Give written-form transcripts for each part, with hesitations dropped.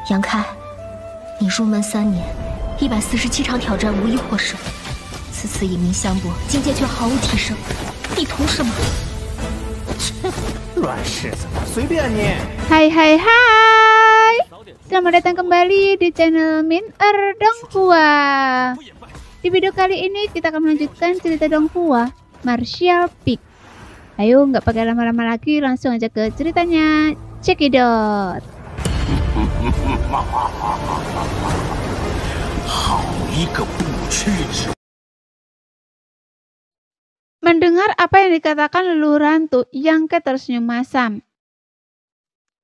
杨开，你入门3年，147场挑战无一获胜，此次以命相搏，境界却毫无提升，你图什么？乱柿子，随便你。Hai hai hai, selamat datang kembali di channel Min Donghua. Di video kali ini kita akan melanjutkan cerita Donghua Martial Peak. Ayo nggak pakai lama-lama lagi, langsung aja ke ceritanya. Cekidot. Mendengar apa yang dikatakan leluhur hantu, Yangke tersenyum masam.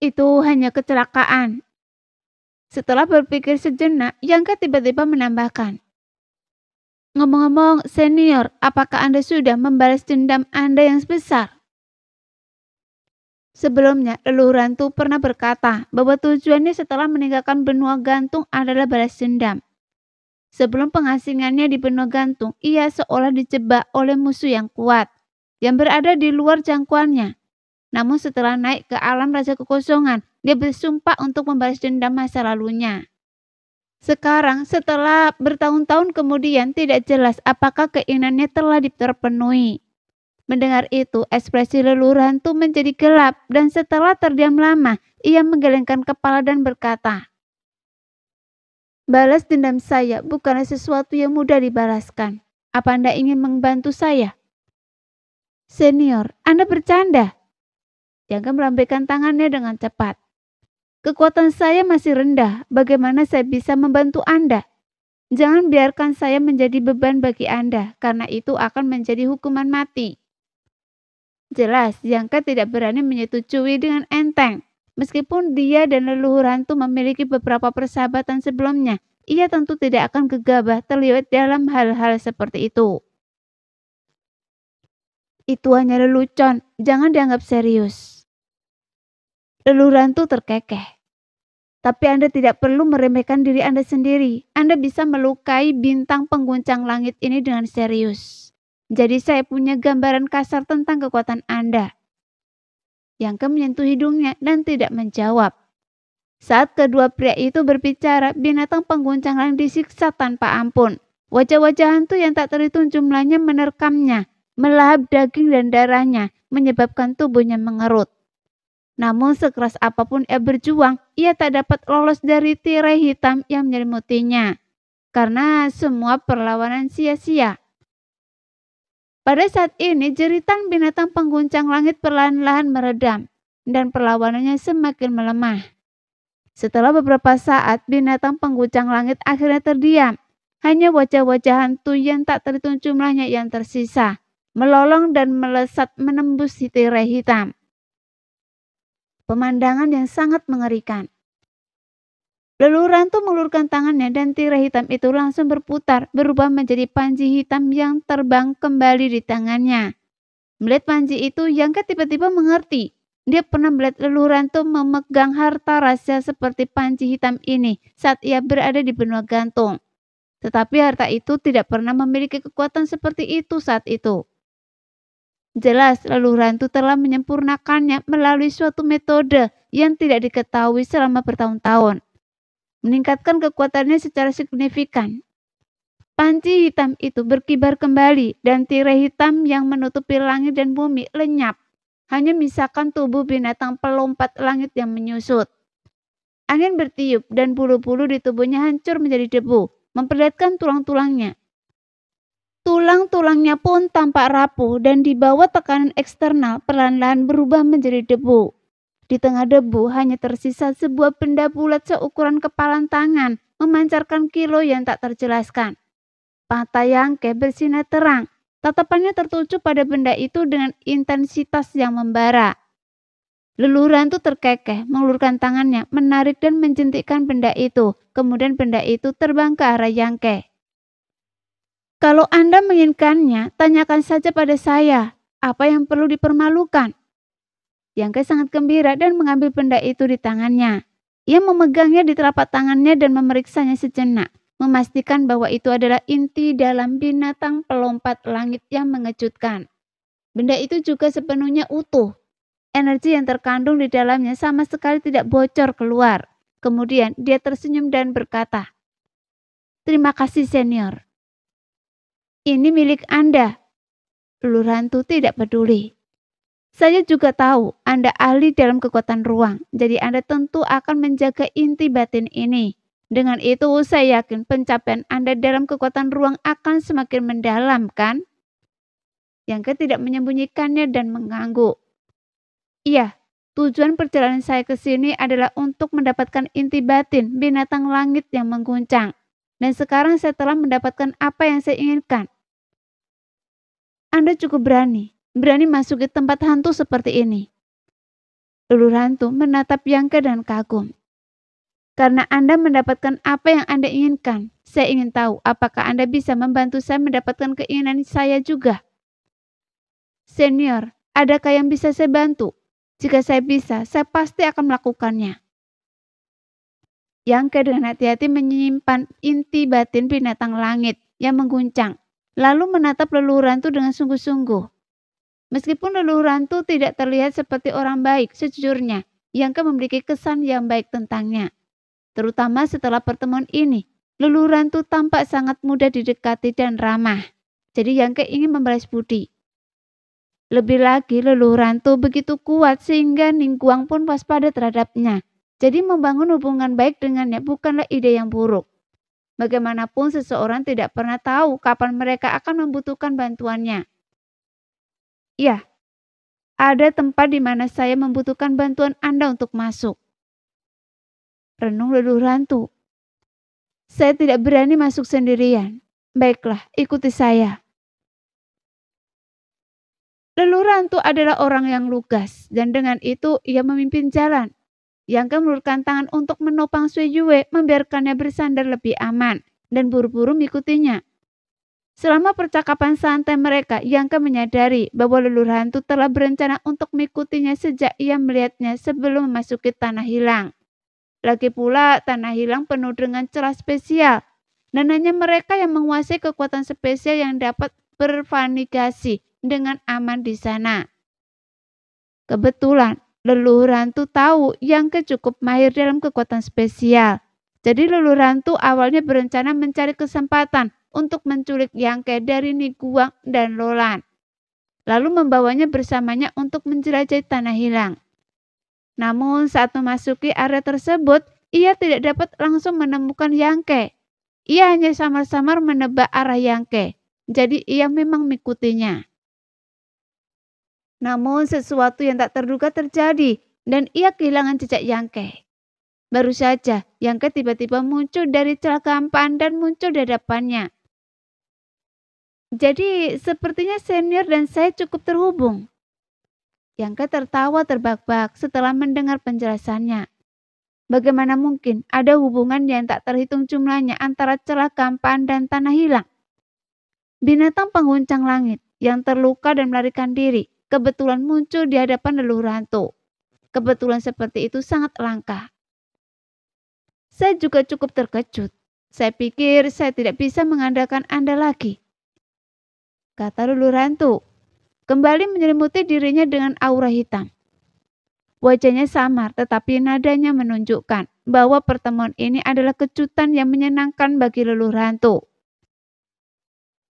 Itu hanya kecelakaan. Setelah berpikir sejenak, Yangke tiba-tiba menambahkan. Ngomong-ngomong, senior, apakah Anda sudah membalas dendam Anda yang sebesar? Sebelumnya, leluhur hantu pernah berkata bahwa tujuannya setelah meninggalkan benua gantung adalah balas dendam. Sebelum pengasingannya di benua gantung, ia seolah dijebak oleh musuh yang kuat, yang berada di luar jangkauannya. Namun setelah naik ke alam raja kekosongan, dia bersumpah untuk membalas dendam masa lalunya. Sekarang, setelah bertahun-tahun kemudian, tidak jelas apakah keinginannya telah terpenuhi. Mendengar itu, ekspresi leluhur hantu menjadi gelap, dan setelah terdiam lama, ia menggelengkan kepala dan berkata, balas dendam saya bukanlah sesuatu yang mudah dibalaskan. Apa Anda ingin membantu saya? Senior, Anda bercanda. Yangke melambaikan tangannya dengan cepat. Kekuatan saya masih rendah, bagaimana saya bisa membantu Anda? Jangan biarkan saya menjadi beban bagi Anda, karena itu akan menjadi hukuman mati. Jelas, Yangke tidak berani menyetujui dengan enteng. Meskipun dia dan leluhur hantu memiliki beberapa persahabatan sebelumnya, ia tentu tidak akan gegabah terlibat dalam hal-hal seperti itu. Itu hanya lelucon, jangan dianggap serius. Leluhur hantu terkekeh. Tapi Anda tidak perlu meremehkan diri Anda sendiri. Anda bisa melukai bintang pengguncang langit ini dengan serius. Jadi saya punya gambaran kasar tentang kekuatan Anda. Yangke menyentuh hidungnya dan tidak menjawab. Saat kedua pria itu berbicara, binatang pengguncang langit disiksa tanpa ampun. Wajah-wajah hantu yang tak terhitung jumlahnya menerkamnya, melahap daging dan darahnya, menyebabkan tubuhnya mengerut. Namun sekeras apapun ia berjuang, ia tak dapat lolos dari tirai hitam yang menyelimutinya. Karena semua perlawanan sia-sia. Pada saat ini, jeritan binatang pengguncang langit perlahan-lahan meredam, dan perlawanannya semakin melemah. Setelah beberapa saat, binatang pengguncang langit akhirnya terdiam. Hanya wajah-wajah hantu yang tak terhitung jumlahnya yang tersisa, melolong dan melesat menembus tirai hitam. Pemandangan yang sangat mengerikan. Leluhur hantu mengulurkan tangannya dan tirai hitam itu langsung berputar, berubah menjadi panji hitam yang terbang kembali di tangannya. Melihat panji itu, Yangke tiba-tiba mengerti. Dia pernah melihat leluhur hantu memegang harta rahasia seperti panji hitam ini saat ia berada di benua gantung. Tetapi harta itu tidak pernah memiliki kekuatan seperti itu saat itu. Jelas, leluhur hantu telah menyempurnakannya melalui suatu metode yang tidak diketahui selama bertahun-tahun. Meningkatkan kekuatannya secara signifikan. Panji hitam itu berkibar kembali dan tirai hitam yang menutupi langit dan bumi lenyap. Hanya misalkan tubuh binatang pelompat langit yang menyusut. Angin bertiup dan bulu-bulu di tubuhnya hancur menjadi debu, memperlihatkan tulang-tulangnya. Tulang-tulangnya pun tampak rapuh dan di bawah tekanan eksternal perlahan-lahan berubah menjadi debu. Di tengah debu hanya tersisa sebuah benda bulat seukuran kepalan tangan, memancarkan kilau yang tak terjelaskan. Mata Yangke bersinar terang, tatapannya tertuju pada benda itu dengan intensitas yang membara. Leluhur hantu terkekeh, mengulurkan tangannya, menarik dan menjentikkan benda itu, kemudian benda itu terbang ke arah Yangke. Kalau Anda menginginkannya, tanyakan saja pada saya, apa yang perlu dipermalukan? Yangke sangat gembira dan mengambil benda itu di tangannya. Ia memegangnya di telapak tangannya dan memeriksanya sejenak, memastikan bahwa itu adalah inti dalam binatang pelompat langit yang mengejutkan. Benda itu juga sepenuhnya utuh. Energi yang terkandung di dalamnya sama sekali tidak bocor keluar. Kemudian dia tersenyum dan berkata, "Terima kasih senior. Ini milik Anda." Leluhur hantu tidak peduli. "Saya juga tahu Anda ahli dalam kekuatan ruang, jadi Anda tentu akan menjaga inti batin ini. Dengan itu saya yakin pencapaian Anda dalam kekuatan ruang akan semakin mendalam, kan?" Yangke tidak menyembunyikannya dan mengangguk. "Iya, tujuan perjalanan saya ke sini adalah untuk mendapatkan inti batin binatang langit yang mengguncang. Dan sekarang saya telah mendapatkan apa yang saya inginkan." "Anda cukup berani masuk ke tempat hantu seperti ini." Leluhur hantu menatap Yangke dan kagum. "Karena Anda mendapatkan apa yang Anda inginkan, saya ingin tahu apakah Anda bisa membantu saya mendapatkan keinginan saya juga." "Senior, adakah yang bisa saya bantu? Jika saya bisa, saya pasti akan melakukannya." Yangke dengan hati-hati menyimpan inti batin binatang langit yang mengguncang, lalu menatap leluhur hantu dengan sungguh-sungguh. Meskipun leluhur hantu tidak terlihat seperti orang baik, sejujurnya Yangke memiliki kesan yang baik tentangnya. Terutama setelah pertemuan ini, leluhur hantu tampak sangat mudah didekati dan ramah. Jadi Yangke ingin membalas budi. Lebih lagi leluhur hantu begitu kuat sehingga Ningguang pun waspada terhadapnya. Jadi membangun hubungan baik dengannya bukanlah ide yang buruk. Bagaimanapun seseorang tidak pernah tahu kapan mereka akan membutuhkan bantuannya. "Ya, ada tempat di mana saya membutuhkan bantuan Anda untuk masuk." Renung leluhur hantu. "Saya tidak berani masuk sendirian. Baiklah, ikuti saya." Leluhur hantu adalah orang yang lugas dan dengan itu ia memimpin jalan. Yangke mengulurkan tangan untuk menopang Sui Yue, membiarkannya bersandar lebih aman dan buru-buru mengikutinya. Selama percakapan santai mereka, Yangke menyadari bahwa leluhur hantu telah berencana untuk mengikutinya sejak ia melihatnya sebelum memasuki Tanah Hilang. Lagi pula, Tanah Hilang penuh dengan celah spesial dan hanya mereka yang menguasai kekuatan spesial yang dapat bervanigasi dengan aman di sana. Kebetulan, leluhur hantu tahu Yangke cukup mahir dalam kekuatan spesial. Jadi leluhur hantu awalnya berencana mencari kesempatan untuk menculik Yangke dari Ningguang dan Lolan, lalu membawanya bersamanya untuk menjelajahi Tanah Hilang. Namun saat memasuki area tersebut, ia tidak dapat langsung menemukan Yangke. Ia hanya samar-samar menebak arah Yangke, jadi ia memang mengikutinya. Namun sesuatu yang tak terduga terjadi dan ia kehilangan jejak Yangke. Baru saja Yangke tiba-tiba muncul dari celah gampang dan muncul di hadapannya. "Jadi sepertinya senior dan saya cukup terhubung." Yangke tertawa terbahak-bahak setelah mendengar penjelasannya. Bagaimana mungkin ada hubungan yang tak terhitung jumlahnya antara celah gampang dan Tanah Hilang? Binatang pengguncang langit yang terluka dan melarikan diri kebetulan muncul di hadapan leluhur hantu. Kebetulan seperti itu sangat langka. "Saya juga cukup terkejut. Saya pikir saya tidak bisa mengandalkan Anda lagi," kata leluhur hantu, kembali menyelimuti dirinya dengan aura hitam. Wajahnya samar tetapi nadanya menunjukkan bahwa pertemuan ini adalah kejutan yang menyenangkan bagi leluhur hantu.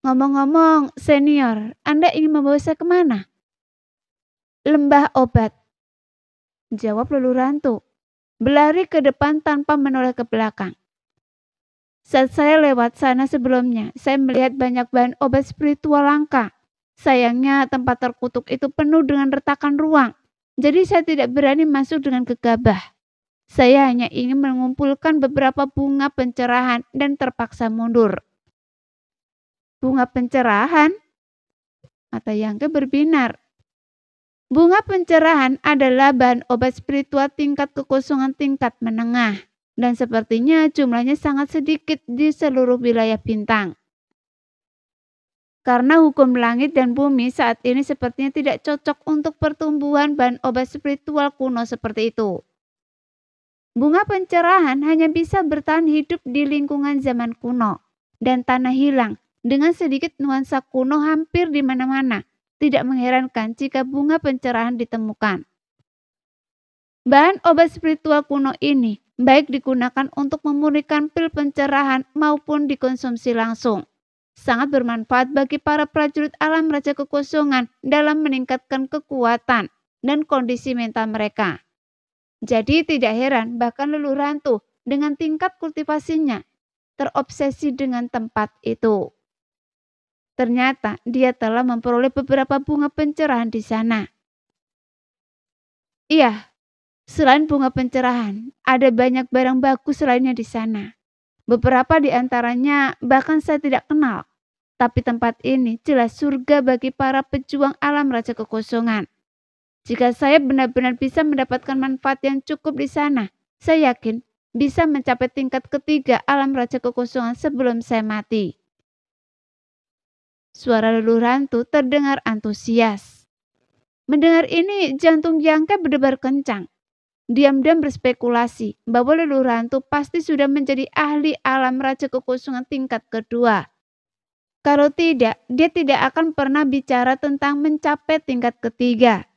"Ngomong-ngomong, senior, Anda ingin membawa saya kemana?" "Lembah obat," jawab leluhur hantu, berlari ke depan tanpa menoleh ke belakang. "Saat saya lewat sana sebelumnya, saya melihat banyak bahan obat spiritual langka. Sayangnya tempat terkutuk itu penuh dengan retakan ruang, jadi saya tidak berani masuk dengan gegabah. Saya hanya ingin mengumpulkan beberapa bunga pencerahan dan terpaksa mundur." "Bunga pencerahan?" Mata Yangke berbinar. Bunga pencerahan adalah bahan obat spiritual tingkat kekosongan tingkat menengah dan sepertinya jumlahnya sangat sedikit di seluruh wilayah bintang. Karena hukum langit dan bumi saat ini sepertinya tidak cocok untuk pertumbuhan bahan obat spiritual kuno seperti itu. Bunga pencerahan hanya bisa bertahan hidup di lingkungan zaman kuno dan Tanah Hilang dengan sedikit nuansa kuno hampir di mana-mana. Tidak mengherankan jika bunga pencerahan ditemukan. Bahan obat spiritual kuno ini baik digunakan untuk memurnikan pil pencerahan maupun dikonsumsi langsung. Sangat bermanfaat bagi para prajurit alam Raja Kekosongan dalam meningkatkan kekuatan dan kondisi mental mereka. Jadi tidak heran bahkan leluhur hantu dengan tingkat kultivasinya terobsesi dengan tempat itu. Ternyata dia telah memperoleh beberapa bunga pencerahan di sana. Iya, selain bunga pencerahan, ada banyak barang bagus lainnya di sana. Beberapa di antaranya bahkan saya tidak kenal. Tapi tempat ini jelas surga bagi para pejuang alam Raja Kekosongan. Jika saya benar-benar bisa mendapatkan manfaat yang cukup di sana, saya yakin bisa mencapai tingkat ketiga alam Raja Kekosongan sebelum saya mati. Suara leluhur hantu terdengar antusias. Mendengar ini, jantung Yangke berdebar kencang. Diam-diam berspekulasi bahwa leluhur hantu pasti sudah menjadi ahli alam Raja Kekosongan tingkat kedua. Kalau tidak, dia tidak akan pernah bicara tentang mencapai tingkat ketiga.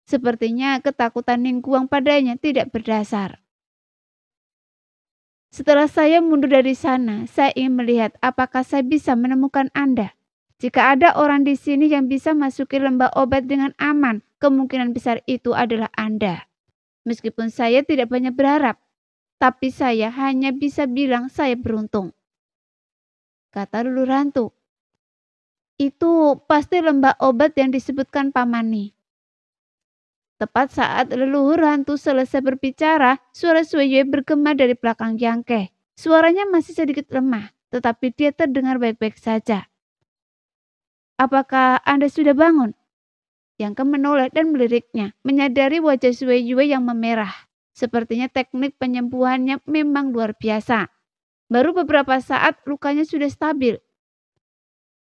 Sepertinya ketakutan Ningguang padanya tidak berdasar. Setelah saya mundur dari sana, saya ingin melihat apakah saya bisa menemukan Anda. Jika ada orang di sini yang bisa masuki lembah obat dengan aman, kemungkinan besar itu adalah Anda. Meskipun saya tidak banyak berharap, tapi saya hanya bisa bilang saya beruntung. Kata leluhur hantu. Itu pasti lembah obat yang disebutkan Pamani. Tepat saat leluhur hantu selesai berbicara, suara Sueyue bergema dari belakang Yangke. Suaranya masih sedikit lemah, tetapi dia terdengar baik-baik saja. Apakah Anda sudah bangun? Yangke menoleh dan meliriknya, menyadari wajah Sueyue yang memerah. Sepertinya teknik penyembuhannya memang luar biasa. Baru beberapa saat lukanya sudah stabil.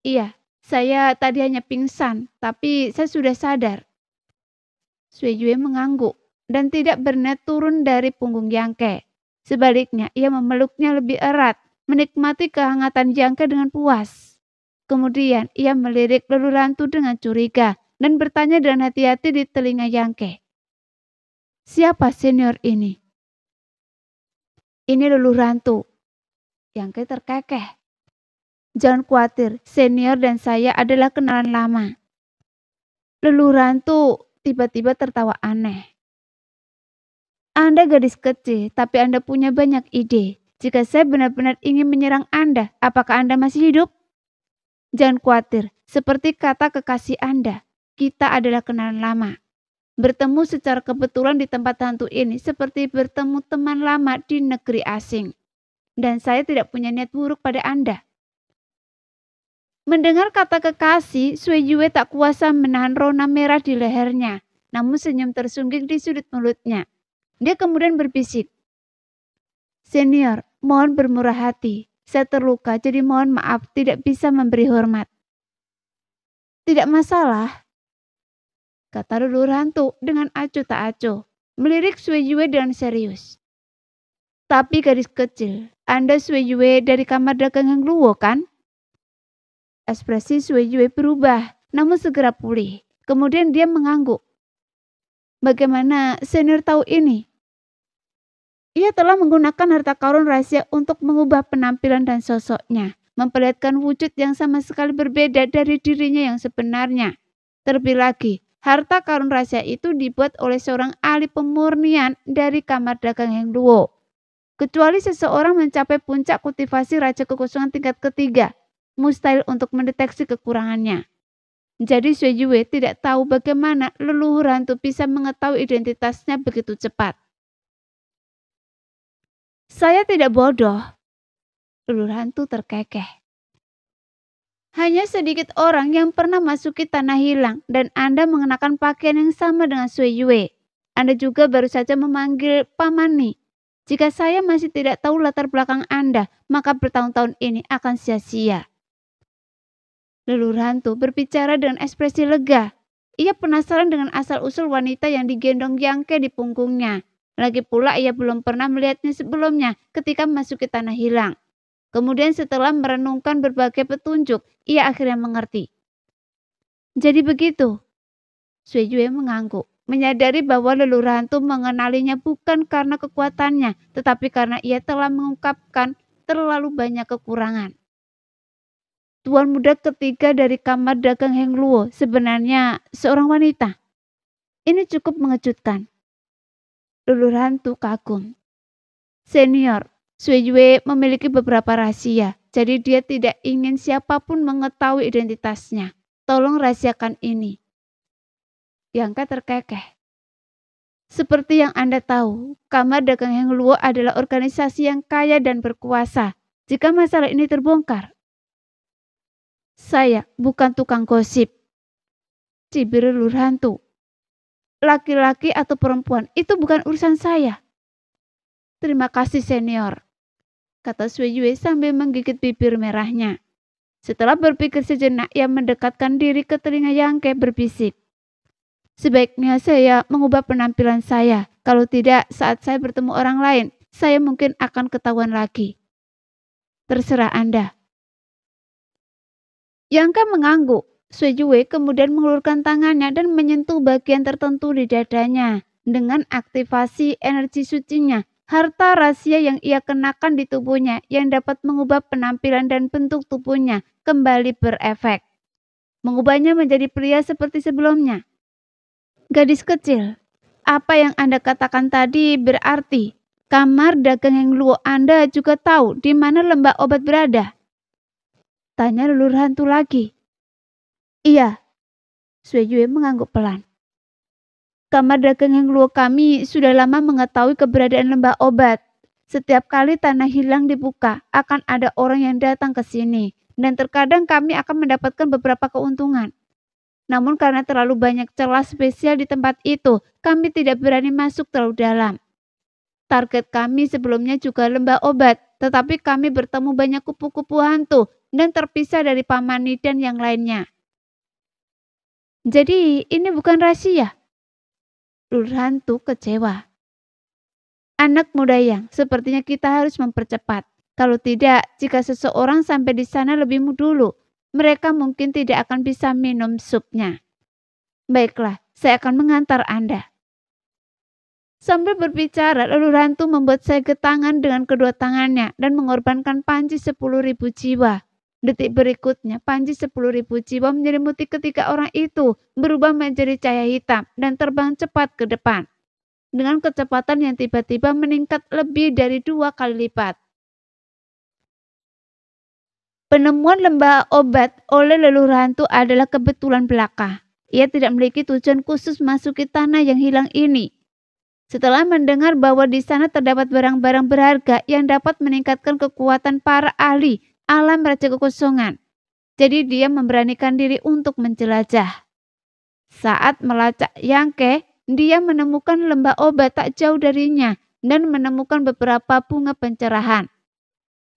Iya. Saya tadi hanya pingsan, tapi saya sudah sadar. Sueyue mengangguk dan tidak berniat turun dari punggung Yangke. Sebaliknya, ia memeluknya lebih erat, menikmati kehangatan Yangke dengan puas. Kemudian, ia melirik leluhur hantu dengan curiga dan bertanya dengan hati-hati di telinga Yangke. Siapa senior ini? Ini leluhur hantu. Yangke terkekeh. Jangan khawatir, senior dan saya adalah kenalan lama. Leluhur hantu tiba-tiba tertawa aneh. Anda gadis kecil, tapi Anda punya banyak ide. Jika saya benar-benar ingin menyerang Anda, apakah Anda masih hidup? Jangan khawatir, seperti kata kekasih Anda, kita adalah kenalan lama. Bertemu secara kebetulan di tempat hantu ini seperti bertemu teman lama di negeri asing. Dan saya tidak punya niat buruk pada Anda. Mendengar kata kekasih, Sueyue tak kuasa menahan rona merah di lehernya, namun senyum tersungging di sudut mulutnya. Dia kemudian berbisik. Senior, mohon bermurah hati. Saya terluka, jadi mohon maaf tidak bisa memberi hormat. Tidak masalah, kata leluhur hantu dengan acuh tak acuh, melirik Sueyue dengan serius. Tapi gadis kecil, Anda Sueyue dari kamar dagang Heng Luo kan? Ekspresi Sueyue berubah, namun segera pulih. Kemudian dia mengangguk. Bagaimana senior tahu ini? Ia telah menggunakan harta karun rahasia untuk mengubah penampilan dan sosoknya, memperlihatkan wujud yang sama sekali berbeda dari dirinya yang sebenarnya. Terlebih lagi, harta karun rahasia itu dibuat oleh seorang ahli pemurnian dari kamar dagang Heng Luo. Kecuali seseorang mencapai puncak kultivasi Raja Kekosongan tingkat ketiga, mustahil untuk mendeteksi kekurangannya. Jadi Sueyue tidak tahu bagaimana leluhur hantu bisa mengetahui identitasnya begitu cepat. Saya tidak bodoh. Leluhur hantu terkekeh. Hanya sedikit orang yang pernah masuki tanah hilang dan Anda mengenakan pakaian yang sama dengan Sueyue. Anda juga baru saja memanggil Pamani. Jika saya masih tidak tahu latar belakang Anda, maka bertahun-tahun ini akan sia-sia. Leluhur hantu berbicara dengan ekspresi lega. Ia penasaran dengan asal-usul wanita yang digendong Yangke di punggungnya. Lagi pula ia belum pernah melihatnya sebelumnya ketika memasuki tanah hilang. Kemudian setelah merenungkan berbagai petunjuk, ia akhirnya mengerti. Jadi begitu. Sueyue mengangguk. menyadari bahwa leluhur hantu mengenalinya bukan karena kekuatannya, tetapi karena ia telah mengungkapkan terlalu banyak kekurangan. Tuan muda ketiga dari kamar dagang Heng Luo sebenarnya seorang wanita. Ini cukup mengejutkan. Leluhur hantu kagum. Senior, Sui Yue memiliki beberapa rahasia, jadi dia tidak ingin siapapun mengetahui identitasnya. Tolong rahasiakan ini. Yangka terkekeh. Seperti yang Anda tahu, kamar dagang Heng Luo adalah organisasi yang kaya dan berkuasa. Jika masalah ini terbongkar, saya bukan tukang gosip. Cibir leluhur hantu. Laki-laki atau perempuan, itu bukan urusan saya. Terima kasih senior, kata Sui Yue sambil menggigit bibir merahnya. Setelah berpikir sejenak, ia mendekatkan diri ke telinga Yangke berbisik. Sebaiknya saya mengubah penampilan saya. Kalau tidak, saat saya bertemu orang lain, saya mungkin akan ketahuan lagi. Terserah Anda. Yangke mengangguk. Sui Yue kemudian mengulurkan tangannya dan menyentuh bagian tertentu di dadanya. Dengan aktivasi energi sucinya, harta rahasia yang ia kenakan di tubuhnya yang dapat mengubah penampilan dan bentuk tubuhnya kembali berefek. Mengubahnya menjadi pria seperti sebelumnya. Gadis kecil, apa yang Anda katakan tadi berarti kamar dagang Heng Luo Anda juga tahu di mana lembah obat berada? Tanya leluhur hantu lagi. Iya, Sui Yue mengangguk pelan. Kamar dagang Heng Luo kami sudah lama mengetahui keberadaan lembah obat. Setiap kali tanah hilang dibuka, akan ada orang yang datang ke sini. Dan terkadang kami akan mendapatkan beberapa keuntungan. Namun karena terlalu banyak celah spesial di tempat itu, kami tidak berani masuk terlalu dalam. Target kami sebelumnya juga lembah obat, tetapi kami bertemu banyak kupu-kupu hantu dan terpisah dari Paman Nidan yang lainnya. Jadi ini bukan rahasia. Leluhur hantu kecewa. Anak muda yang, sepertinya kita harus mempercepat. Kalau tidak, jika seseorang sampai di sana lebih dulu, mereka mungkin tidak akan bisa minum supnya. Baiklah, saya akan mengantar Anda. Sambil berbicara, leluhur hantu membuat segel tangan dengan kedua tangannya dan mengorbankan panci 10.000 jiwa. Detik berikutnya, panci 10.000 jiwa menyelimuti ketiga orang itu, berubah menjadi cahaya hitam dan terbang cepat ke depan. Dengan kecepatan yang tiba-tiba meningkat lebih dari 2 kali lipat. Penemuan lembah obat oleh leluhur hantu adalah kebetulan belaka. Ia tidak memiliki tujuan khusus masuki tanah yang hilang ini. Setelah mendengar bahwa di sana terdapat barang-barang berharga yang dapat meningkatkan kekuatan para ahli alam Raja Kekosongan. Jadi dia memberanikan diri untuk menjelajah. Saat melacak Yangke, dia menemukan lembah obat tak jauh darinya dan menemukan beberapa bunga pencerahan.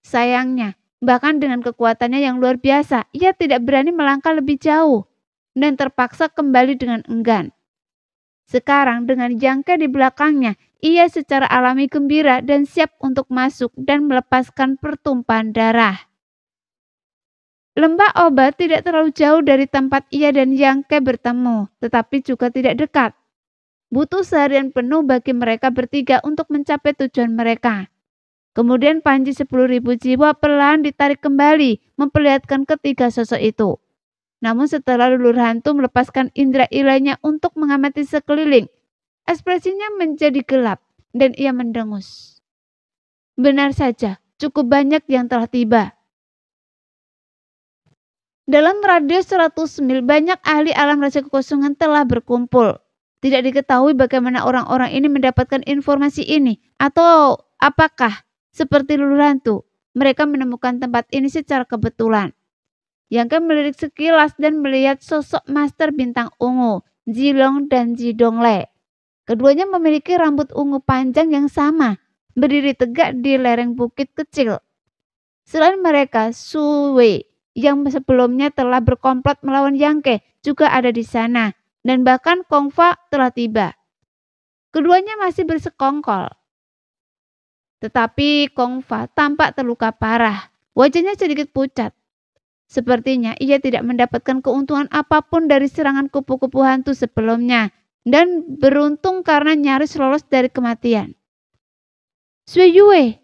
Sayangnya, bahkan dengan kekuatannya yang luar biasa, ia tidak berani melangkah lebih jauh dan terpaksa kembali dengan enggan. Sekarang dengan Yangke di belakangnya, ia secara alami gembira dan siap untuk masuk dan melepaskan pertumpahan darah. Lembah obat tidak terlalu jauh dari tempat ia dan Yangke bertemu, tetapi juga tidak dekat. Butuh seharian penuh bagi mereka bertiga untuk mencapai tujuan mereka. Kemudian panci 10.000 jiwa perlahan ditarik kembali, memperlihatkan ketiga sosok itu. Namun setelah leluhur hantu melepaskan indera ilahnya untuk mengamati sekeliling, ekspresinya menjadi gelap dan ia mendengus. Benar saja, cukup banyak yang telah tiba. Dalam radius 100 mil, banyak ahli alam Raja Kekosongan telah berkumpul. Tidak diketahui bagaimana orang-orang ini mendapatkan informasi ini, atau apakah seperti leluhur hantu, mereka menemukan tempat ini secara kebetulan. Yangke melirik sekilas dan melihat sosok master bintang ungu, Jilong dan Jidongle. Keduanya memiliki rambut ungu panjang yang sama, berdiri tegak di lereng bukit kecil. Selain mereka, Su Wei yang sebelumnya telah berkomplot melawan Yangke juga ada di sana, dan bahkan Kong Fa telah tiba. Keduanya masih bersekongkol. Tetapi Kong Fa tampak terluka parah, wajahnya sedikit pucat. Sepertinya ia tidak mendapatkan keuntungan apapun dari serangan kupu-kupu hantu sebelumnya, dan beruntung karena nyaris lolos dari kematian. Sui Yue!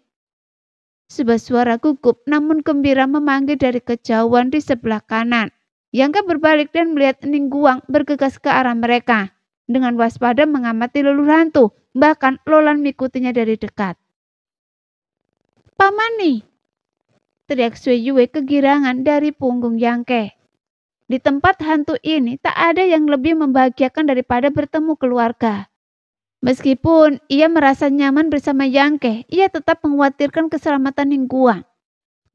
Sebuah suara gugup namun gembira memanggil dari kejauhan di sebelah kanan. Yang berbalik dan melihat Ningguang bergegas ke arah mereka. Dengan waspada mengamati leluhur hantu, bahkan Lolan mengikutinya dari dekat. Pamani! Teriak Sui Yue kegirangan dari punggung Yangke. Di tempat hantu ini tak ada yang lebih membahagiakan daripada bertemu keluarga. Meskipun ia merasa nyaman bersama Yangke, ia tetap mengkhawatirkan keselamatan Ningguang.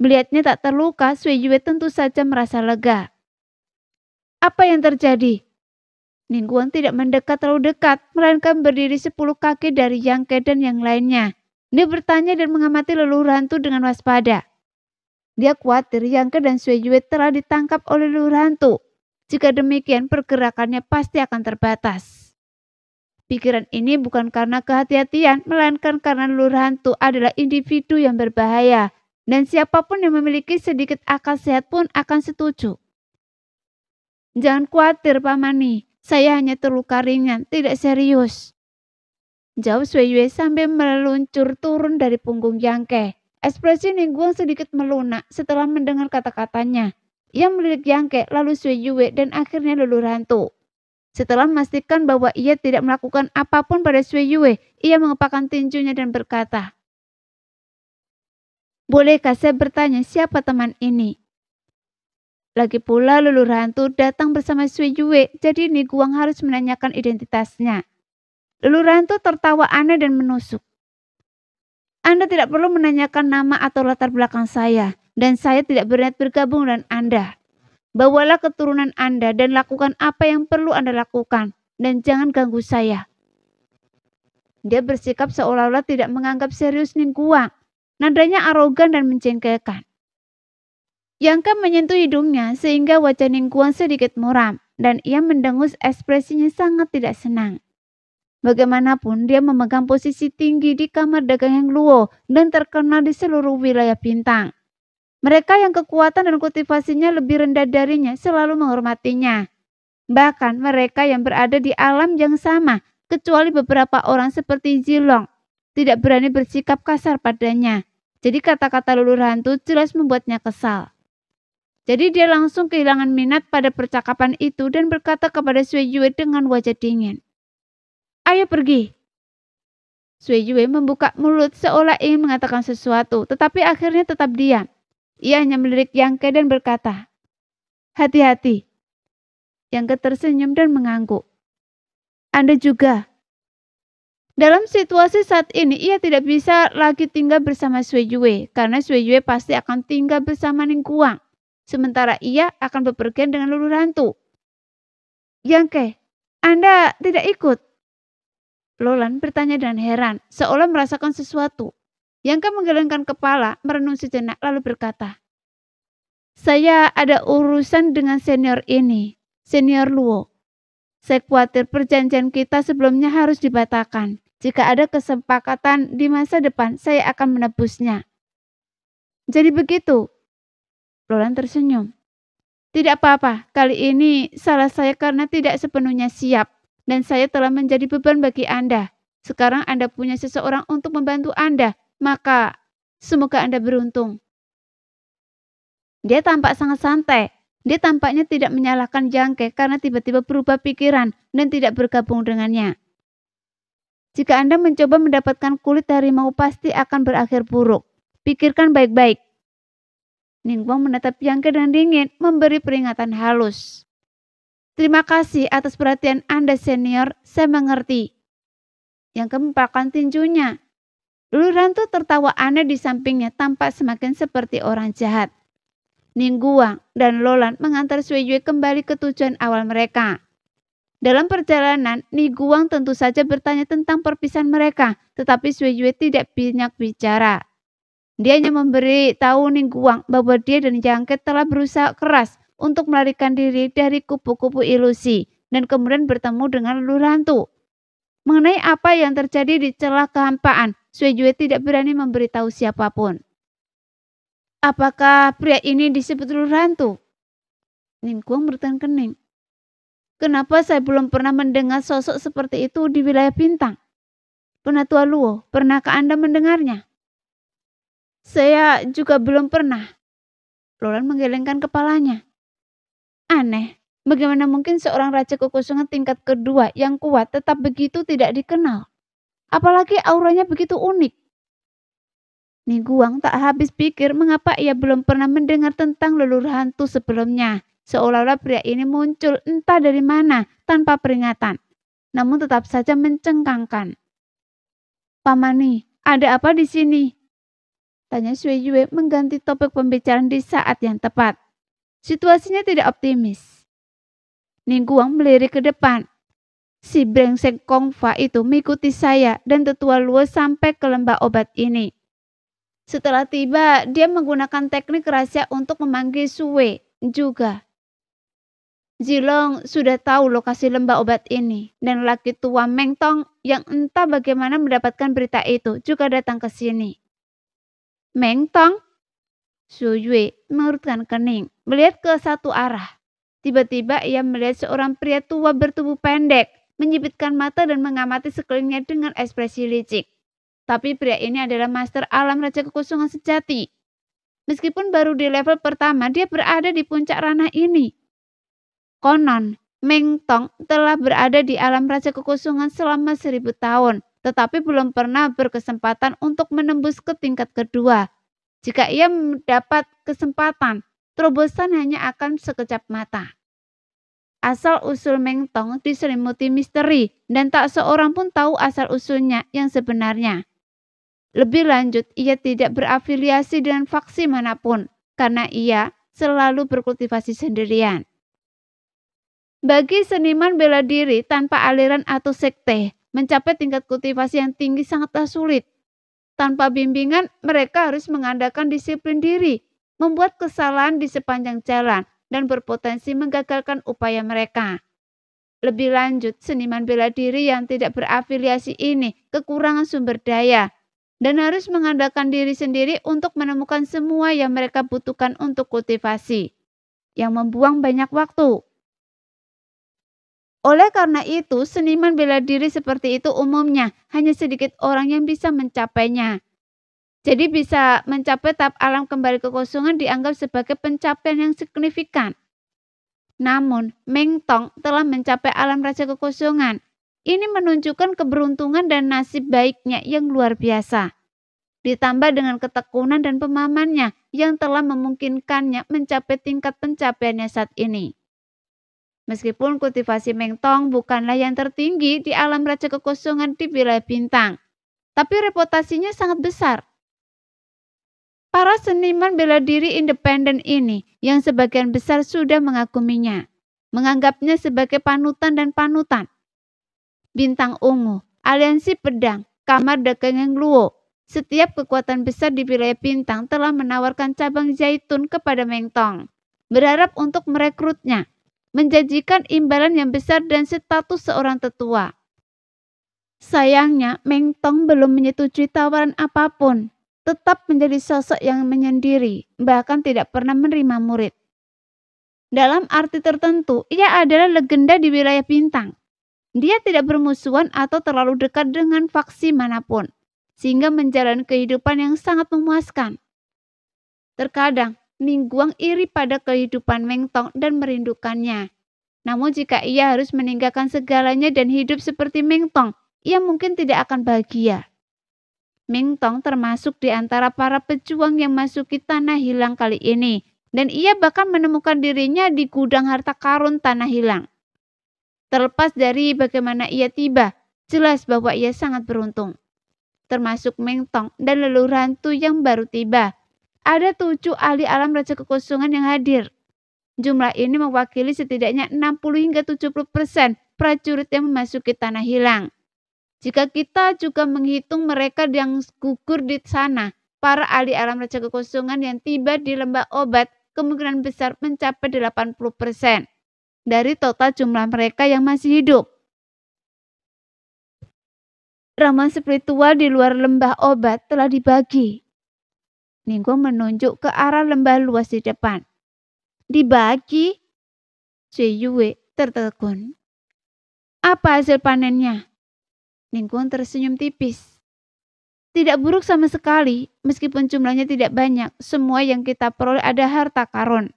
Melihatnya tak terluka, Sui Yue tentu saja merasa lega. Apa yang terjadi? Ningguang tidak mendekat terlalu dekat, melainkan berdiri 10 kaki dari Yangke dan yang lainnya. Dia bertanya dan mengamati leluhur hantu dengan waspada. Dia khawatir Yangke dan Sui Yue telah ditangkap oleh leluhur hantu. Jika demikian, pergerakannya pasti akan terbatas. Pikiran ini bukan karena kehati-hatian, melainkan karena leluhur hantu adalah individu yang berbahaya. Dan siapapun yang memiliki sedikit akal sehat pun akan setuju. Jangan khawatir, Pamani. Saya hanya terluka ringan, tidak serius. Jawab Sui Yue sambil meluncur turun dari punggung Yangke. Ekspresi Ningguang sedikit melunak setelah mendengar kata-katanya. Ia melirik Yangke, lalu Sui Yue dan akhirnya leluhur hantu. Setelah memastikan bahwa ia tidak melakukan apapun pada Sui Yue, ia mengepakkan tinjunya dan berkata, "Bolehkah saya bertanya siapa teman ini?" Lagi pula leluhur hantu datang bersama Sui Yue, jadi Ningguang harus menanyakan identitasnya. Leluhur hantu tertawa aneh dan menusuk. Anda tidak perlu menanyakan nama atau latar belakang saya, dan saya tidak berniat bergabung dengan Anda. Bawalah keturunan Anda dan lakukan apa yang perlu Anda lakukan, dan jangan ganggu saya. Dia bersikap seolah-olah tidak menganggap serius Ningguang. Nadanya arogan dan menjengkelkan. Yangke menyentuh hidungnya sehingga wajah Ningguang sedikit muram dan ia mendengus ekspresinya sangat tidak senang. Bagaimanapun dia memegang posisi tinggi di kamar dagang Heng Luo dan terkenal di seluruh wilayah Bintang. Mereka yang kekuatan dan kultivasinya lebih rendah darinya selalu menghormatinya. Bahkan mereka yang berada di alam yang sama, kecuali beberapa orang seperti Zilong, tidak berani bersikap kasar padanya. Jadi kata-kata leluhur hantu jelas membuatnya kesal. Jadi dia langsung kehilangan minat pada percakapan itu dan berkata kepada Sui Yue dengan wajah dingin. Ayo pergi. Sui Yue membuka mulut seolah ingin mengatakan sesuatu, tetapi akhirnya tetap diam. Ia hanya melirik Yangke dan berkata, hati-hati. Yangke tersenyum dan mengangguk. Anda juga. Dalam situasi saat ini, ia tidak bisa lagi tinggal bersama Sui Yue, karena Sui Yue pasti akan tinggal bersama Ningguang. Sementara ia akan bepergian dengan leluhur hantu. Yangke, Anda tidak ikut? Lolan bertanya dengan heran, seolah merasakan sesuatu. Yangke menggelengkan kepala, merenung sejenak lalu berkata, saya ada urusan dengan senior ini, senior Luo. Saya khawatir perjanjian kita sebelumnya harus dibatalkan. Jika ada kesepakatan di masa depan, saya akan menebusnya. Jadi begitu? Lolan tersenyum. Tidak apa-apa, kali ini salah saya karena tidak sepenuhnya siap. Dan saya telah menjadi beban bagi Anda. Sekarang Anda punya seseorang untuk membantu Anda, maka semoga Anda beruntung. Dia tampak sangat santai. Dia tampaknya tidak menyalahkan Yangke karena tiba-tiba berubah pikiran dan tidak bergabung dengannya. Jika Anda mencoba mendapatkan kulit harimau pasti akan berakhir buruk. Pikirkan baik-baik. Ningguang menatap Yangke dengan dingin, memberi peringatan halus. Terima kasih atas perhatian Anda senior, saya mengerti. Yangke mempakaikan tinjunya. Leluhur hantu tertawa aneh di sampingnya tampak semakin seperti orang jahat. Ningguang dan Lolan mengantar Sui Yue kembali ke tujuan awal mereka. Dalam perjalanan, Ningguang tentu saja bertanya tentang perpisahan mereka, tetapi Sui Yue tidak banyak bicara. Dia hanya memberi tahu Ningguang bahwa dia dan Yangke telah berusaha keras untuk melarikan diri dari kupu-kupu ilusi dan kemudian bertemu dengan leluhur hantu. Mengenai apa yang terjadi di celah kehampaan, Sui Yue tidak berani memberitahu siapapun. Apakah pria ini disebut leluhur hantu? Ningguang bertahan kening. Kenapa saya belum pernah mendengar sosok seperti itu di wilayah bintang? Penatua Luo, pernahkah Anda mendengarnya? Saya juga belum pernah. Roland menggelengkan kepalanya. Aneh, bagaimana mungkin seorang raja kekosongan tingkat kedua yang kuat tetap begitu tidak dikenal? Apalagi auranya begitu unik. Ningguang tak habis pikir mengapa ia belum pernah mendengar tentang leluhur hantu sebelumnya. Seolah-olah pria ini muncul entah dari mana tanpa peringatan. Namun tetap saja mencengkangkan. Pamani, ada apa di sini? Tanya Sui Yue mengganti topik pembicaraan di saat yang tepat. Situasinya tidak optimis. Ningguang melirik ke depan. Si brengsek Kong Fa itu mengikuti saya dan tetua Luo sampai ke lembah obat ini. Setelah tiba, dia menggunakan teknik rahasia untuk memanggil Sue juga. Zilong sudah tahu lokasi lembah obat ini, dan laki tua Meng Tong yang entah bagaimana mendapatkan berita itu juga datang ke sini. Meng Tong? Su Yue mengerutkan kening, melihat ke satu arah. Tiba-tiba ia melihat seorang pria tua bertubuh pendek, menyipitkan mata dan mengamati sekelilingnya dengan ekspresi licik. Tapi pria ini adalah master alam Raja Kekosongan sejati. Meskipun baru di level pertama, dia berada di puncak ranah ini. Konon, Meng Tong telah berada di alam Raja Kekosongan selama 1000 tahun, tetapi belum pernah berkesempatan untuk menembus ke tingkat kedua. Jika ia mendapat kesempatan, terobosan hanya akan sekejap mata. Asal-usul Meng Tong diselimuti misteri dan tak seorang pun tahu asal-usulnya yang sebenarnya. Lebih lanjut, ia tidak berafiliasi dengan faksi manapun karena ia selalu berkultivasi sendirian. Bagi seniman bela diri tanpa aliran atau sekte, mencapai tingkat kultivasi yang tinggi sangatlah sulit. Tanpa bimbingan, mereka harus mengandalkan disiplin diri, membuat kesalahan di sepanjang jalan, dan berpotensi menggagalkan upaya mereka. Lebih lanjut, seniman bela diri yang tidak berafiliasi ini kekurangan sumber daya, dan harus mengandalkan diri sendiri untuk menemukan semua yang mereka butuhkan untuk kultivasi, yang membuang banyak waktu. Oleh karena itu, seniman bela diri seperti itu umumnya hanya sedikit orang yang bisa mencapainya. Jadi bisa mencapai tahap alam kembali kekosongan dianggap sebagai pencapaian yang signifikan. Namun, Meng Tong telah mencapai alam raja kekosongan. Ini menunjukkan keberuntungan dan nasib baiknya yang luar biasa. Ditambah dengan ketekunan dan pemahamannya yang telah memungkinkannya mencapai tingkat pencapaiannya saat ini. Meskipun kultivasi Meng Tong bukanlah yang tertinggi di alam raja kekosongan di wilayah bintang, tapi reputasinya sangat besar. Para seniman bela diri independen ini yang sebagian besar sudah mengaguminya, menganggapnya sebagai panutan dan panutan. Bintang Ungu, Aliansi Pedang, Kamar Dagang Luo, setiap kekuatan besar di wilayah bintang telah menawarkan cabang zaitun kepada Meng Tong, berharap untuk merekrutnya, menjanjikan imbalan yang besar dan status seorang tetua. Sayangnya, Meng Tong belum menyetujui tawaran apapun, tetap menjadi sosok yang menyendiri, bahkan tidak pernah menerima murid. Dalam arti tertentu, ia adalah legenda di wilayah bintang. Dia tidak bermusuhan atau terlalu dekat dengan faksi manapun, sehingga menjalani kehidupan yang sangat memuaskan. Terkadang, Ningguang iri pada kehidupan Meng Tong dan merindukannya. Namun jika ia harus meninggalkan segalanya dan hidup seperti Meng Tong, ia mungkin tidak akan bahagia. Meng Tong termasuk di antara para pejuang yang masuki Tanah Hilang kali ini, dan ia bahkan menemukan dirinya di gudang harta karun Tanah Hilang. Terlepas dari bagaimana ia tiba, jelas bahwa ia sangat beruntung. Termasuk Meng Tong dan leluhur hantu yang baru tiba. Ada 7 ahli alam raja kekosongan yang hadir. Jumlah ini mewakili setidaknya 60 hingga 70% prajurit yang memasuki Tanah Hilang. Jika kita juga menghitung mereka yang gugur di sana, para ahli alam raja kekosongan yang tiba di lembah obat kemungkinan besar mencapai 80% dari total jumlah mereka yang masih hidup. Ramuan spiritual di luar lembah obat telah dibagi. Ningguang menunjuk ke arah lembah luas di depan. Dibagi? Sui Yue tertegun. Apa hasil panennya? Ningguang tersenyum tipis. Tidak buruk sama sekali, meskipun jumlahnya tidak banyak. Semua yang kita peroleh ada harta karun.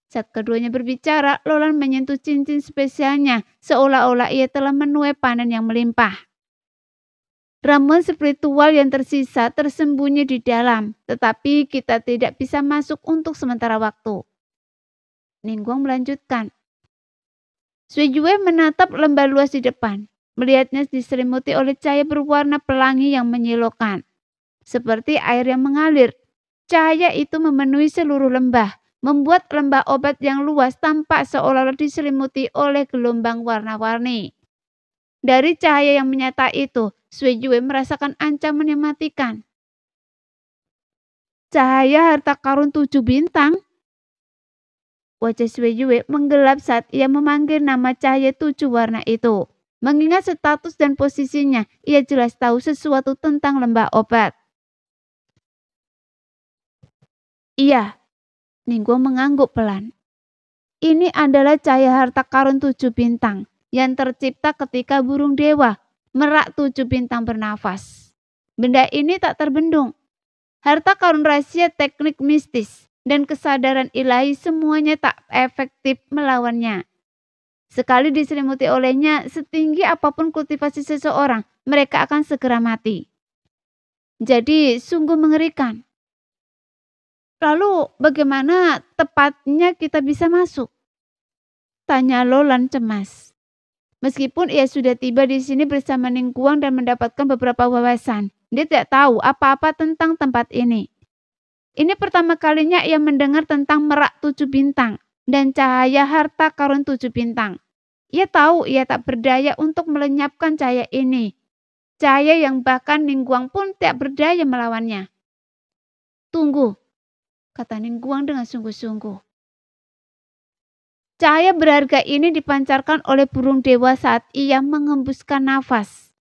Saat keduanya berbicara, Lolan menyentuh cincin spesialnya, seolah-olah ia telah menuai panen yang melimpah. Ramuan spiritual yang tersisa tersembunyi di dalam, tetapi kita tidak bisa masuk untuk sementara waktu. Ningguang melanjutkan. Sui Yue menatap lembah luas di depan. Melihatnya diselimuti oleh cahaya berwarna pelangi yang menyilaukan. Seperti air yang mengalir, cahaya itu memenuhi seluruh lembah, membuat lembah obat yang luas tampak seolah-olah diselimuti oleh gelombang warna-warni. Dari cahaya yang menyata itu, Sui Yue merasakan ancaman yang mematikan. Cahaya harta karun 7 bintang? Wajah Sui Yue menggelap saat ia memanggil nama cahaya 7 warna itu. Mengingat status dan posisinya, ia jelas tahu sesuatu tentang lembah obat. Iya, Ningguang mengangguk pelan. Ini adalah cahaya harta karun 7 bintang yang tercipta ketika burung dewa, merak 7 bintang bernafas. Benda ini tak terbendung. Harta karun rahasia, teknik mistis, dan kesadaran ilahi semuanya tak efektif melawannya. Sekali diselimuti olehnya, setinggi apapun kultivasi seseorang, mereka akan segera mati. Jadi sungguh mengerikan. Lalu bagaimana tepatnya kita bisa masuk? Tanya Lolan cemas. Meskipun ia sudah tiba di sini bersama Ningguang dan mendapatkan beberapa wawasan, dia tidak tahu apa-apa tentang tempat ini. Ini pertama kalinya ia mendengar tentang merak 7 bintang dan cahaya harta karun 7 bintang. Ia tahu ia tak berdaya untuk melenyapkan cahaya ini. Cahaya yang bahkan Ningguang pun tak berdaya melawannya. Tunggu, kata Ningguang dengan sungguh-sungguh. Cahaya berharga ini dipancarkan oleh burung dewa saat ia mengembuskan nafas.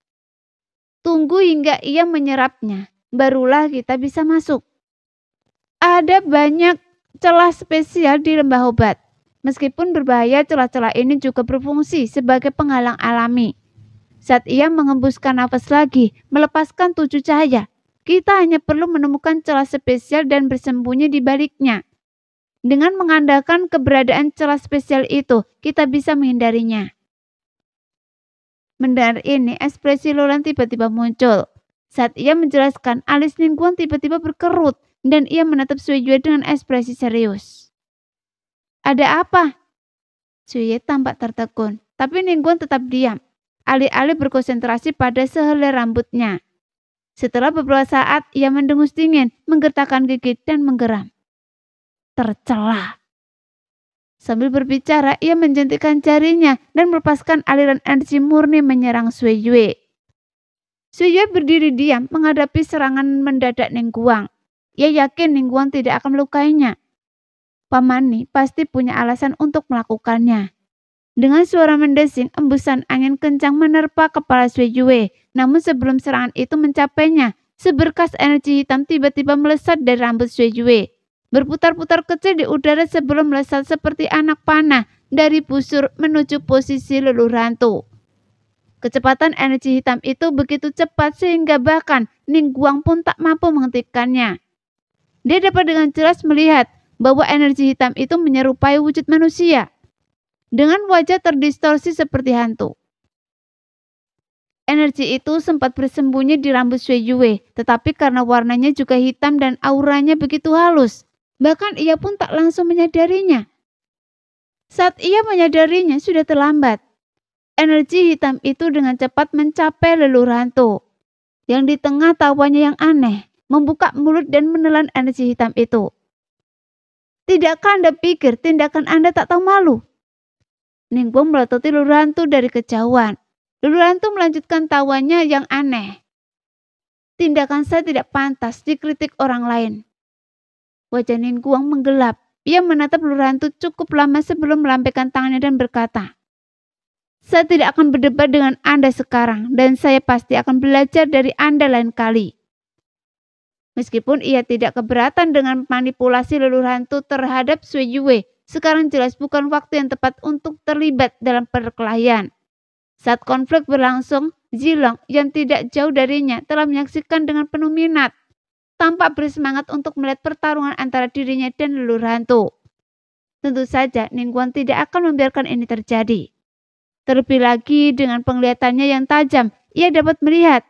Tunggu hingga ia menyerapnya, barulah kita bisa masuk. Ada banyak celah spesial di lembah obat. Meskipun berbahaya, celah-celah ini juga berfungsi sebagai penghalang alami. Saat ia mengembuskan nafas lagi, melepaskan 7 cahaya, kita hanya perlu menemukan celah spesial dan bersembunyi di baliknya. Dengan mengandalkan keberadaan celah spesial itu, kita bisa menghindarinya. Mendengar ini, ekspresi Lolan tiba-tiba muncul. Saat ia menjelaskan, alis Ningguang tiba-tiba berkerut dan ia menatap Sui Yue dengan ekspresi serius. Ada apa? Sui Yue tampak tertegun, tapi Ningguang tetap diam. Alih-alih berkonsentrasi pada sehelai rambutnya. Setelah beberapa saat, ia mendengus dingin, menggertakkan gigi dan menggeram. Tercela. Sambil berbicara, ia menjentikkan jarinya dan melepaskan aliran energi murni menyerang Sui Yue. Sui Yue berdiri diam menghadapi serangan mendadak Ningguang. Ia yakin Ningguang tidak akan melukainya. Paman Ni pasti punya alasan untuk melakukannya. Dengan suara mendesing, embusan angin kencang menerpa kepala Sui Yue. Namun sebelum serangan itu mencapainya, seberkas energi hitam tiba-tiba melesat dari rambut Sui Yue. Berputar-putar kecil di udara sebelum melesat seperti anak panah dari busur menuju posisi leluhur hantu. Kecepatan energi hitam itu begitu cepat sehingga bahkan Ningguang pun tak mampu menghentikannya. Dia dapat dengan jelas melihat bahwa energi hitam itu menyerupai wujud manusia, dengan wajah terdistorsi seperti hantu. Energi itu sempat bersembunyi di rambut Sui Yue, tetapi karena warnanya juga hitam dan auranya begitu halus, bahkan ia pun tak langsung menyadarinya. Saat ia menyadarinya sudah terlambat. Energi hitam itu dengan cepat mencapai leluhur hantu, yang di tengah tawanya yang aneh, membuka mulut dan menelan energi hitam itu. Tidakkah Anda pikir tindakan Anda tak tahu malu? Ningguang melototi leluhur hantu dari kejauhan. Leluhur hantu melanjutkan tawanya yang aneh. Tindakan saya tidak pantas dikritik orang lain. Wajah Ningguang menggelap. Ia menatap leluhur hantu cukup lama sebelum melambaikan tangannya dan berkata, saya tidak akan berdebat dengan Anda sekarang dan saya pasti akan belajar dari Anda lain kali. Meskipun ia tidak keberatan dengan manipulasi leluhur hantu terhadap Sui Yue, sekarang jelas bukan waktu yang tepat untuk terlibat dalam perkelahian. Saat konflik berlangsung, Zilong yang tidak jauh darinya telah menyaksikan dengan penuh minat, tampak bersemangat untuk melihat pertarungan antara dirinya dan leluhur hantu. Tentu saja Ningguang tidak akan membiarkan ini terjadi. Terlebih lagi dengan penglihatannya yang tajam, ia dapat melihat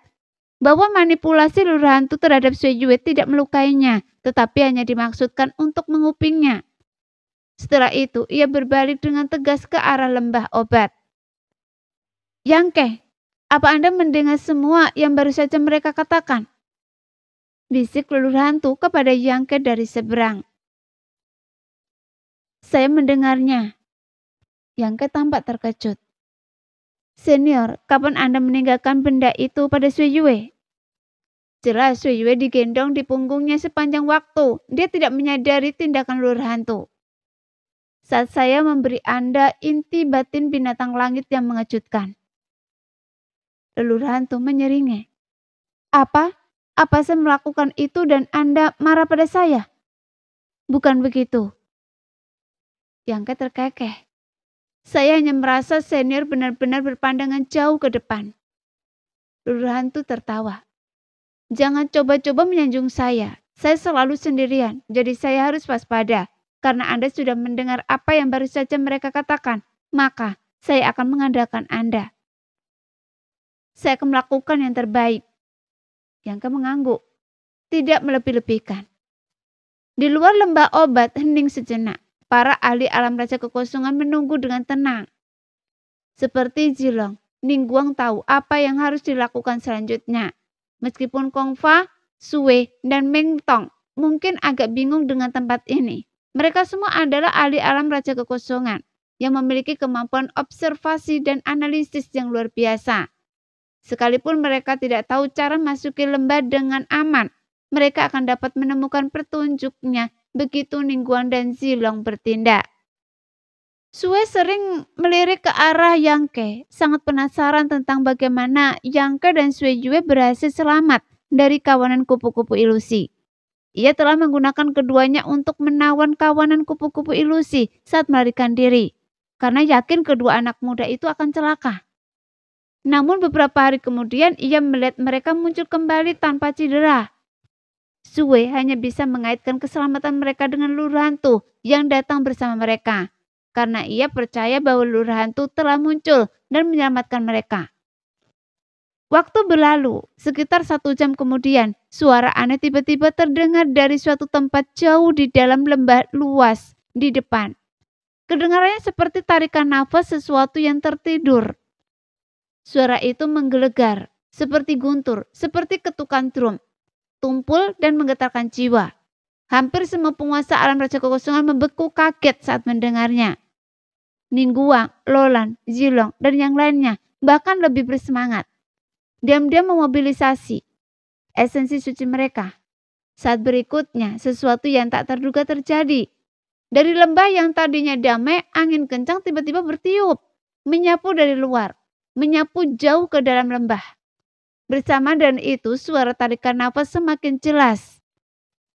bahwa manipulasi leluhur hantu terhadap Sui Yue tidak melukainya, tetapi hanya dimaksudkan untuk mengupingnya. Setelah itu, ia berbalik dengan tegas ke arah lembah obat. Yang Ke, apa Anda mendengar semua yang baru saja mereka katakan? Bisik leluhur hantu kepada Yang Ke dari seberang. Saya mendengarnya. Yang Ke tampak terkejut. Senior, kapan Anda meninggalkan benda itu pada Sui Yue? Jelas Sui Yue digendong di punggungnya sepanjang waktu. Dia tidak menyadari tindakan leluhur hantu. Saat saya memberi Anda inti batin binatang langit yang mengejutkan. Leluhur hantu menyeringai. Apa? Apa saya melakukan itu dan Anda marah pada saya? Bukan begitu. Yang Ke terkekeh. Saya hanya merasa senior benar-benar berpandangan jauh ke depan. Leluhur hantu tertawa. Jangan coba-coba menyanjung saya. Saya selalu sendirian, jadi saya harus waspada. Karena Anda sudah mendengar apa yang baru saja mereka katakan, maka saya akan mengandalkan Anda. Saya akan melakukan yang terbaik. Yang Ke mengangguk. Tidak melebih-lebihkan. Di luar lembah obat hening sejenak. Para ahli alam raja kekosongan menunggu dengan tenang. Seperti Zilong, Ningguang tahu apa yang harus dilakukan selanjutnya. Meskipun Kong Fa, Sue, dan Meng Tong mungkin agak bingung dengan tempat ini. Mereka semua adalah ahli alam raja kekosongan yang memiliki kemampuan observasi dan analisis yang luar biasa. Sekalipun mereka tidak tahu cara masuki lembah dengan aman, mereka akan dapat menemukan petunjuknya begitu Ningguang dan Zilong bertindak. Sue sering melirik ke arah Yang Ke, sangat penasaran tentang bagaimana Yang Ke dan Sui Yue berhasil selamat dari kawanan kupu-kupu ilusi. Ia telah menggunakan keduanya untuk menawan kawanan kupu-kupu ilusi saat melarikan diri, karena yakin kedua anak muda itu akan celaka. Namun beberapa hari kemudian ia melihat mereka muncul kembali tanpa cedera. Sue hanya bisa mengaitkan keselamatan mereka dengan leluhur hantu yang datang bersama mereka, karena ia percaya bahwa leluhur hantu telah muncul dan menyelamatkan mereka. Waktu berlalu, sekitar 1 jam kemudian, suara aneh tiba-tiba terdengar dari suatu tempat jauh di dalam lembah luas di depan. Kedengarannya seperti tarikan nafas sesuatu yang tertidur. Suara itu menggelegar, seperti guntur, seperti ketukan drum, tumpul dan menggetarkan jiwa. Hampir semua penguasa alam raja kekosongan membeku kaget saat mendengarnya. Ningguang, Lolan, Zilong, dan yang lainnya bahkan lebih bersemangat. Diam-diam memobilisasi esensi suci mereka. Saat berikutnya, sesuatu yang tak terduga terjadi. Dari lembah yang tadinya damai, angin kencang tiba-tiba bertiup, menyapu dari luar, menyapu jauh ke dalam lembah. Bersama dengan itu, suara tarikan nafas semakin jelas.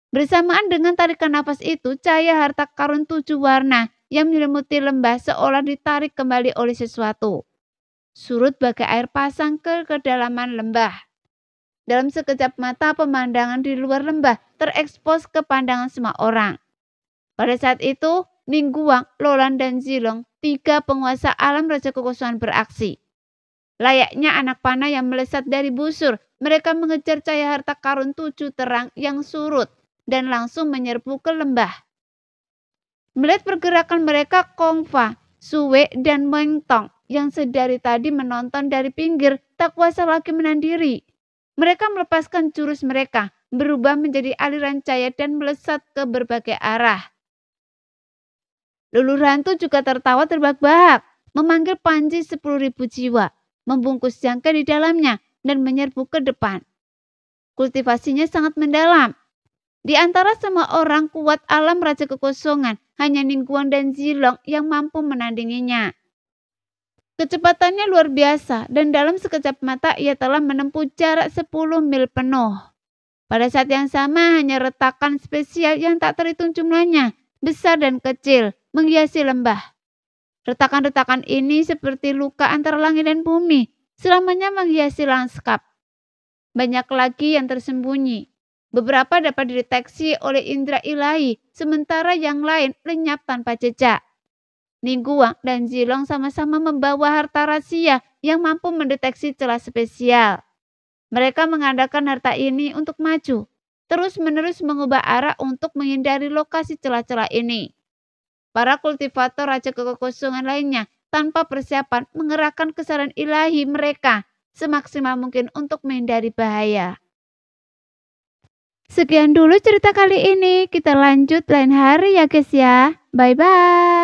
Bersamaan dengan tarikan nafas itu, cahaya harta karun 7 warna yang menyelimuti lembah seolah ditarik kembali oleh sesuatu. Surut bagai air pasang ke kedalaman lembah. Dalam sekejap mata, pemandangan di luar lembah terekspos ke pandangan semua orang. Pada saat itu, Ningguang, Lolan, dan Zilong, 3 penguasa alam raja kekosongan beraksi. Layaknya anak panah yang melesat dari busur, mereka mengejar cahaya harta karun 7 terang yang surut dan langsung menyerbu ke lembah. Melihat pergerakan mereka, Kong Fa, Sue, dan Meng Tong yang sedari tadi menonton dari pinggir tak kuasa lagi menahan diri. Mereka melepaskan jurus mereka, berubah menjadi aliran cahaya dan melesat ke berbagai arah. Leluhur hantu juga tertawa terbahak-bahak, memanggil Panji 10.000 jiwa, membungkus jangka di dalamnya, dan menyerbu ke depan. Kultivasinya sangat mendalam. Di antara semua orang kuat alam raja kekosongan, hanya Ningguang dan Zilong yang mampu menandinginya. Kecepatannya luar biasa dan dalam sekejap mata ia telah menempuh jarak 10 mil penuh. Pada saat yang sama hanya retakan spesial yang tak terhitung jumlahnya, besar dan kecil, menghiasi lembah. Retakan-retakan ini seperti luka antara langit dan bumi, selamanya menghiasi lanskap. Banyak lagi yang tersembunyi. Beberapa dapat dideteksi oleh indera ilahi, sementara yang lain lenyap tanpa jejak. Ningguang dan Zilong sama-sama membawa harta rahasia yang mampu mendeteksi celah spesial. Mereka mengandalkan harta ini untuk maju, terus-menerus mengubah arah untuk menghindari lokasi celah-celah ini. Para kultivator Raja Kekosongan lainnya tanpa persiapan mengerahkan kesadaran ilahi mereka semaksimal mungkin untuk menghindari bahaya. Sekian dulu cerita kali ini, kita lanjut lain hari ya guys ya. Bye-bye.